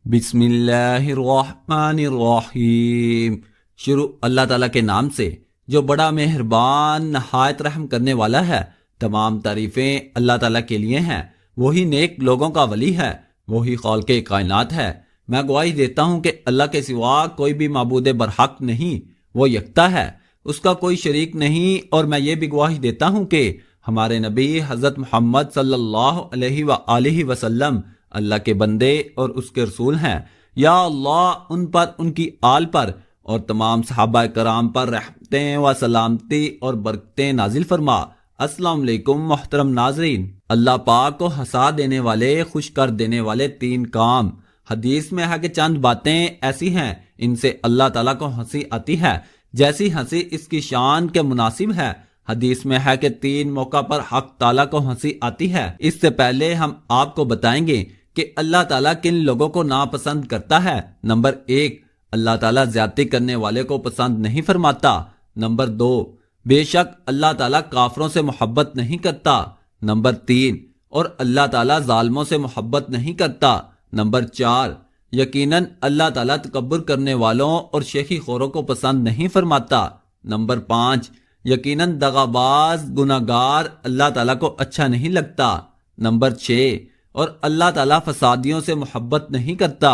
بسم اللہ الرحمن الرحیم۔ شروع اللہ تعالیٰ کے نام سے جو بڑا مہربان نہایت رحم کرنے والا ہے۔ تمام تعریفیں اللہ تعالیٰ کے لیے ہیں، وہی نیک لوگوں کا ولی ہے، وہی خالق کائنات ہے۔ میں گواہی دیتا ہوں کہ اللہ کے سوا کوئی بھی معبود برحق نہیں، وہ یکتا ہے، اس کا کوئی شریک نہیں۔ اور میں یہ بھی گواہی دیتا ہوں کہ ہمارے نبی حضرت محمد صلی اللہ علیہ وآلہ وسلم اللہ کے بندے اور اس کے رسول ہیں۔ یا اللہ ان پر، ان کی آل پر اور تمام صحابہ کرام پر رحمتیں و سلامتی اور برکتیں نازل فرما۔ السلام علیکم محترم ناظرین۔ اللہ پاک کو ہنسا دینے والے، خوش کر دینے والے تین کام۔ حدیث میں ہے کہ چند باتیں ایسی ہیں ان سے اللہ تعالیٰ کو ہنسی آتی ہے جیسی ہنسی اس کی شان کے مناسب ہے۔ حدیث میں ہے کہ تین موقع پر حق تعالیٰ کو ہنسی آتی ہے۔ اس سے پہلے ہم آپ کو بتائیں گے کہ اللہ تعالیٰ کن لوگوں کو ناپسند کرتا ہے۔ نمبر 1، اللہ تعالیٰ زیادتی کرنے والے کو پسند نہیں فرماتا۔ نمبر 2، بے شک اللہ تعالیٰ کافروں سے محبت نہیں کرتا۔ نمبر 3، اور اللہ تعالیٰ ظالموں سے محبت نہیں کرتا۔ نمبر 4، یقیناً اللہ تعالیٰ تکبر کرنے والوں اور شیخی خوروں کو پسند نہیں فرماتا۔ نمبر 5، یقیناً دغاباز گناہگار اللہ تعالیٰ کو اچھا نہیں لگتا۔ نمبر 6، اور اللہ تعالیٰ فسادیوں سے محبت نہیں کرتا۔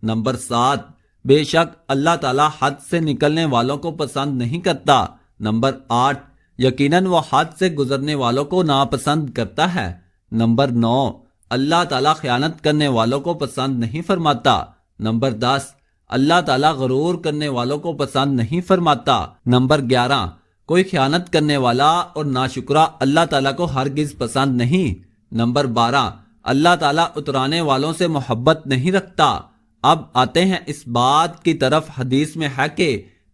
نمبر 7، بے شک اللہ تعالیٰ حد سے نکلنے والوں کو پسند نہیں کرتا۔ نمبر 8، یقیناً وہ حد سے گزرنے والوں کو ناپسند کرتا ہے۔ نمبر 9، اللہ تعالیٰ خیانت کرنے والوں کو پسند نہیں فرماتا۔ نمبر 10، اللہ تعالیٰ غرور کرنے والوں کو پسند نہیں فرماتا۔ نمبر 11، کوئی خیانت کرنے والا اور ناشکرا اللہ تعالیٰ کو ہرگز پسند نہیں۔ نمبر 12، اللہ تعالیٰ اترانے والوں سے محبت نہیں رکھتا۔ اب آتے ہیں اس بات کی طرف، حدیث میں ہے کہ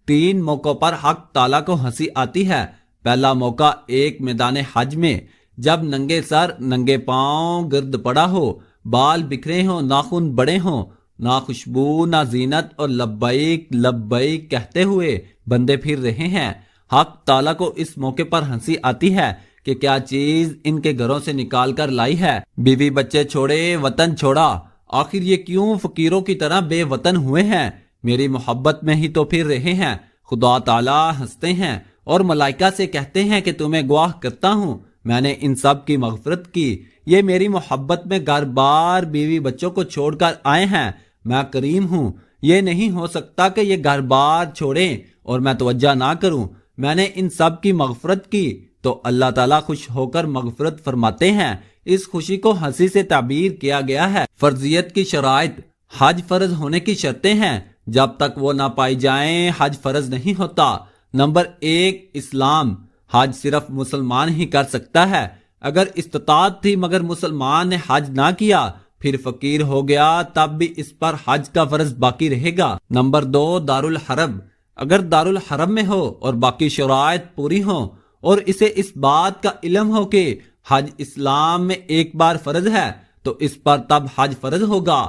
تین موقعوں پر حق تعالیٰ کو ہنسی آتی ہے۔ پہلا موقع ایک میدان حج میں، جب ننگے سر، ننگے پاؤں، گرد پڑا ہو، بال بکھرے ہوں، ناخن بڑے ہوں، نہ خوشبو نہ زینت، اور لبیک لبیک کہتے ہوئے بندے پھر رہے ہیں۔ حق تعالیٰ کو اس موقع پر ہنسی آتی ہے کہ کیا چیز ان کے گھروں سے نکال کر لائی ہے۔ بیوی بچے چھوڑے، وطن چھوڑا، آخر یہ کیوں فقیروں کی طرح بے وطن ہوئے ہیں؟ میری محبت میں ہی تو پھر رہے ہیں۔ خدا تعالیٰ ہنستے ہیں اور ملائکہ سے کہتے ہیں کہ تمہیں گواہ کرتا ہوں میں نے ان سب کی مغفرت کی، یہ میری محبت میں گھر بار بیوی بچوں کو چھوڑ کر آئے ہیں۔ میں کریم ہوں، یہ نہیں ہو سکتا کہ یہ گھر بار چھوڑیں اور میں توجہ نہ کروں۔ میں نے ان سب کی مغفرت کی تو اللہ تعالیٰ خوش ہو کر مغفرت فرماتے ہیں۔ اس خوشی کو ہنسی سے تعبیر کیا گیا ہے۔ فرضیت کی شرائط، حج فرض ہونے کی شرطیں ہیں، جب تک وہ نہ پائی جائیں حج فرض نہیں ہوتا۔ نمبر 1، اسلام۔ حج صرف مسلمان ہی کر سکتا ہے۔ اگر استطاعت تھی مگر مسلمان نے حج نہ کیا، پھر فقیر ہو گیا، تب بھی اس پر حج کا فرض باقی رہے گا۔ نمبر 2، دارالحرم۔ اگر دارالحرم میں ہو اور باقی شرائط پوری ہوں اور اسے اس بات کا علم ہو کہ حج اسلام میں ایک بار فرض ہے تو اس پر تب حج فرض ہوگا۔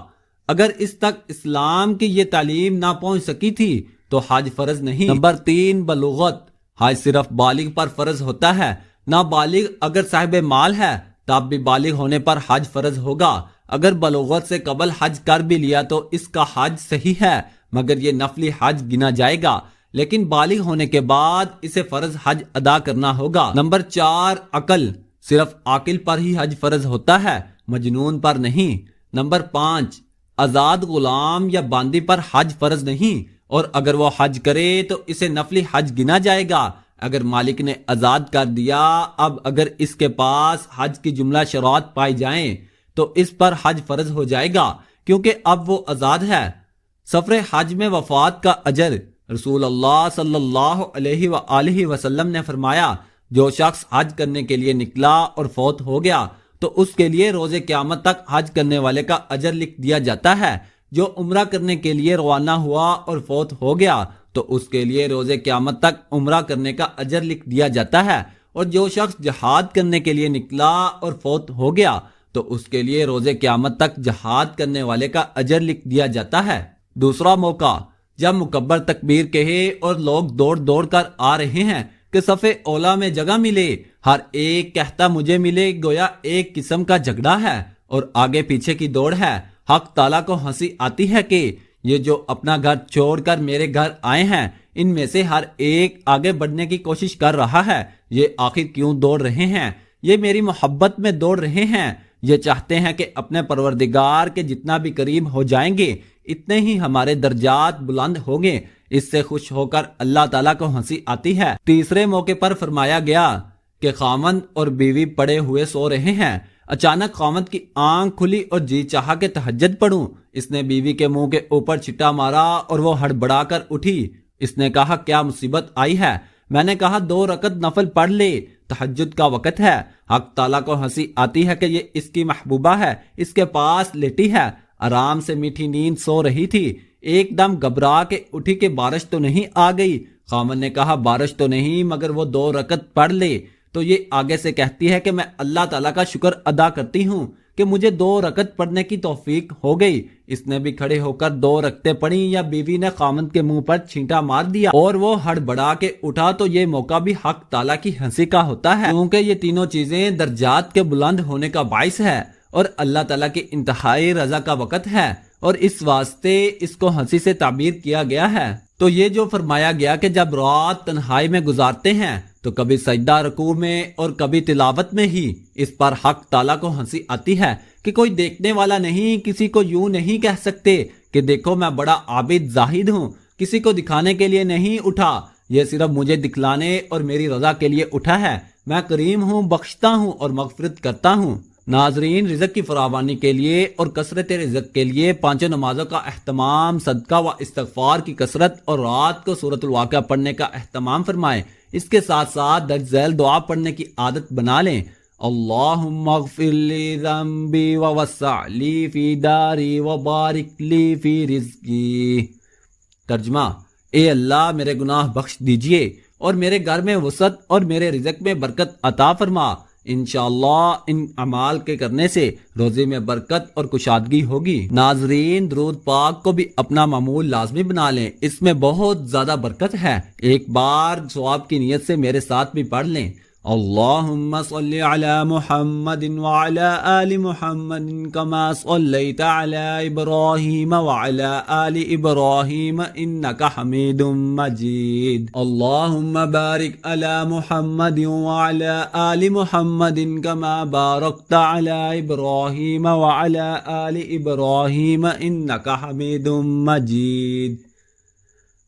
اگر اس تک اسلام کی یہ تعلیم نہ پہنچ سکی تھی تو حج فرض نہیں۔ نمبر 3، بلوغت۔ حج صرف بالغ پر فرض ہوتا ہے، نابالغ اگر صاحب مال ہے تب بھی بالغ ہونے پر حج فرض ہوگا۔ اگر بلوغت سے قبل حج کر بھی لیا تو اس کا حج صحیح ہے، مگر یہ نفلی حج گنا جائے گا، لیکن بالغ ہونے کے بعد اسے فرض حج ادا کرنا ہوگا۔ نمبر 4، عقل۔ صرف عاقل پر ہی حج فرض ہوتا ہے، مجنون پر نہیں۔ نمبر 5، آزاد غلام یا باندی پر حج فرض نہیں، اور اگر وہ حج کرے تو اسے نفلی حج گنا جائے گا۔ اگر مالک نے آزاد کر دیا، اب اگر اس کے پاس حج کی جملہ شرائط پائی جائیں تو اس پر حج فرض ہو جائے گا، کیونکہ اب وہ آزاد ہے۔ سفر حج میں وفات کا اجر۔ رسول اللہ صلی اللہ علیہ وآلہ وسلم نے فرمایا، جو شخص حج کرنے کے لیے نکلا اور فوت ہو گیا تو اس کے لیے روز قیامت تک حج کرنے والے کا اجر لکھ دیا جاتا ہے۔ جو عمرہ کرنے کے لیے روانہ ہوا اور فوت ہو گیا تو اس کے لیے روز قیامت تک عمرہ کرنے کا اجر لکھ دیا جاتا ہے، اور جو شخص جہاد کرنے کے لیے نکلا اور فوت ہو گیا تو اس کے لیے روز قیامت تک جہاد کرنے والے کا اجر لکھ دیا جاتا ہے۔ دوسرا موقع، جب مکبر تکبیر کہے اور لوگ دوڑ دوڑ کر آ رہے ہیں کہ صف اولا میں جگہ ملے، ہر ایک کہتا مجھے ملے، گویا ایک قسم کا جھگڑا ہے اور آگے پیچھے کی دوڑ ہے۔ حق تعالیٰ کو ہنسی آتی ہے کہ یہ جو اپنا گھر چھوڑ کر میرے گھر آئے ہیں ان میں سے ہر ایک آگے بڑھنے کی کوشش کر رہا ہے۔ یہ آخر کیوں دوڑ رہے ہیں؟ یہ میری محبت میں دوڑ رہے ہیں۔ یہ چاہتے ہیں کہ اپنے پروردگار کے جتنا بھی قریب ہو جائیں گے اتنے ہی ہمارے درجات بلند ہوں گے۔ اس سے خوش ہو کر اللہ تعالیٰ کو ہنسی آتی ہے۔ تیسرے موقع پر فرمایا گیا کہ خاوند اور بیوی پڑے ہوئے سو رہے ہیں۔ اچانک خاوند کی آنکھ کھلی اور جی چاہا کہ تہجد پڑھوں۔ اس نے بیوی کے منہ کے اوپر چھٹا مارا اور وہ ہڑبڑا کر اٹھی۔ اس نے کہا کیا مصیبت آئی ہے؟ میں نے کہا 2 رکعت نفل پڑھ لے، تہجد کا وقت ہے۔ حق تعالیٰ کو ہنسی آتی ہے کہ یہ اس کی محبوبہ ہے، اس کے پاس لیٹی ہے، آرام سے میٹھی نیند سو رہی تھی۔ ایک دم گھبرا کے اٹھی کہ بارش تو نہیں آ گئی؟ خاوند نے کہا بارش تو نہیں مگر وہ 2 رکعت پڑھ لے۔ تو یہ آگے سے کہتی ہے کہ میں اللہ تعالیٰ کا شکر ادا کرتی ہوں کہ مجھے 2 رکعت پڑھنے کی توفیق ہو گئی۔ اس نے بھی کھڑے ہو کر 2 رکعتیں پڑھی یا بیوی نے خاوند کے منہ پر چھینٹا مار دیا اور وہ ہڑبڑا کے اٹھا تو یہ موقع بھی حق تعالیٰ کی ہنسی کا ہوتا ہے، کیونکہ یہ تینوں چیزیں درجات کے بلند ہونے کا باعث ہے اور اللہ تعالیٰ کی انتہائی رضا کا وقت ہے اور اس واسطے اس کو ہنسی سے تعبیر کیا گیا ہے۔ تو یہ جو فرمایا گیا کہ جب رات تنہائی میں گزارتے ہیں تو کبھی سجدہ رکوع میں اور کبھی تلاوت میں ہی، اس پر حق تعالیٰ کو ہنسی آتی ہے کہ کوئی دیکھنے والا نہیں، کسی کو یوں نہیں کہہ سکتے کہ دیکھو میں بڑا عابد زاہد ہوں۔ کسی کو دکھانے کے لیے نہیں اٹھا، یہ صرف مجھے دکھلانے اور میری رضا کے لیے اٹھا ہے۔ میں کریم ہوں، بخشتا ہوں اور مغفرت کرتا ہوں۔ ناظرین، رزق کی فراوانی کے لیے اور کثرت رزق کے لیے 5 نمازوں کا اہتمام، صدقہ و استغفار کی کثرت اور رات کو سورۃ الواقعہ پڑھنے کا اہتمام فرمائیں۔ اس کے ساتھ ساتھ درج ذیل دعا پڑھنے کی عادت بنا لیں۔ اللہم اغفر لی ذنبی ووسع لی فی داری وبارک لی فی رزقی۔ ترجمہ: اے اللہ میرے گناہ بخش دیجئے اور میرے گھر میں وسعت اور میرے رزق میں برکت عطا فرما۔ انشاءاللہ ان اعمال کے کرنے سے روزی میں برکت اور کشادگی ہوگی۔ ناظرین، درود پاک کو بھی اپنا معمول لازمی بنا لیں، اس میں بہت زیادہ برکت ہے۔ ایک بار ثواب کی نیت سے میرے ساتھ بھی پڑھ لیں۔ اللہم صلی علی محمد وعلی آل محمد کما صلیت علی ابراہیم وعلی آل ابراہیم انک حمید مجید۔ اللہم بارک علی محمد وعلی آل محمد کما بارکت علی ابراہیم وعلی آل ابراہیم انک حمید مجید۔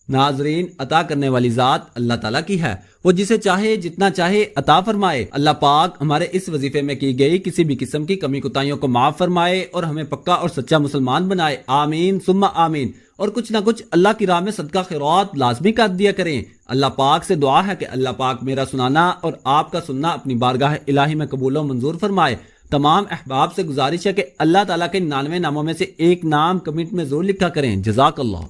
ناظرین، عطا کرنے والی ذات اللہ تعالیٰ کی ہے، وہ جسے چاہے جتنا چاہے عطا فرمائے۔ اللہ پاک ہمارے اس وظیفے میں کی گئی کسی بھی قسم کی کمی کوتاہیوں کو معاف فرمائے اور ہمیں پکا اور سچا مسلمان بنائے، آمین ثم آمین۔ اور کچھ نہ کچھ اللہ کی راہ میں صدقہ خیرات لازمی کر دیا کریں۔ اللہ پاک سے دعا ہے کہ اللہ پاک میرا سنانا اور آپ کا سننا اپنی بارگاہ الہی میں قبول و منظور فرمائے۔ تمام احباب سے گزارش ہے کہ اللہ تعالیٰ کے 99 ناموں میں سے ایک نام کمنٹ میں ضرور لکھا کریں۔ جزاک اللہ۔